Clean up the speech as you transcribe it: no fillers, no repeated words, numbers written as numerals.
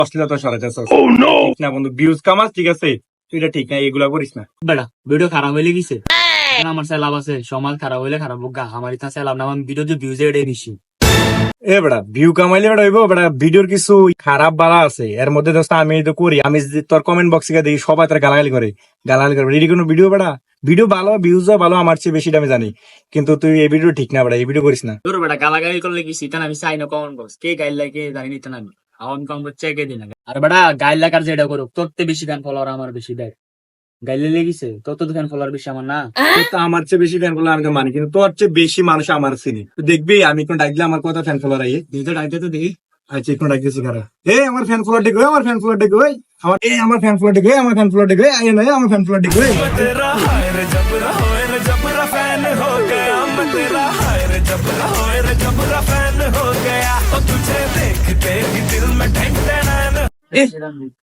অশ্লীলতা সরাইতেছ ঠিক না বন্ধু, ভিউজ কামাস ঠিক আছে, তুই এটা ঠিক না, এগুলা করিস না। বেটা ভিডিও খারাপ হইলে গেছে, আমার সেলাব আছে, সমাজ খারাপ হইলে খারাপ হোক গা, আমার ইতা সেলাব না, আমি ভিডিও যে ভিউজ এটাই বেশি। এ বেটা ভিউ কামাইলে বেটা হইব বেটা, ভিডিওর কিছু খারাপ বালা আছে, এর মধ্যে দোস্ত আমি তো করি, আমি যদি তোর কমেন্ট বক্সে দেখি সবাই তার গালাগালি করে, গালাগালি করে এটি কোনো ভিডিও বেটা? ভিডিও ভালো, ভিউজ ভালো, আমার চেয়ে বেশি আমি জানি, কিন্তু তুই এই ভিডিও ঠিক না বেটা, এই ভিডিও করিস না। তোর বেটা গালাগালি করলে গেছি, তা আমি চাই না কমেন্ট বক্স, কে গাইল লাগে জানি নিতে না, আমি আমার কমেন্ট বক্স চেকে দিই না। আর বেটা গাইল লাগার যেটা করুক, তোর তে বেশি ফ্যান ফলোয়ার আমার বেশি, দেখ গাইলে লেগেছে, তোর তো ফ্যান ফলোয়ার বেশি আমার না। তোর তো আমার চেয়ে বেশি ফ্যান ফলোয়ার আমি মানি, কিন্তু তোর চেয়ে বেশি মানুষ আমার চিনি, তুই দেখবি আমি কোন ডাকলে আমার কথা ফ্যান ফলোয়ার আইয়ে তুই তো ডাকতে তো দেখি। আচ্ছা একটু ডাকতেছি খারাপ, আমার ফ্যান ফলোয়ার দেখবে, আমার ফ্যান ফলোয়ার দেখবে, আমার ফ্যান ফলোয়ার দেখবে, আমার ফ্যান ফলোয়ার দেখবে, আইয়ে না আমার ফ্যান ফলোয়ার দেখবে। तेरा हाय रे जबरा फैन हो गया, मैं तेरा हाय रे जबरा फैन हो गया, और तुझे देखते ही दिल में ढंढना।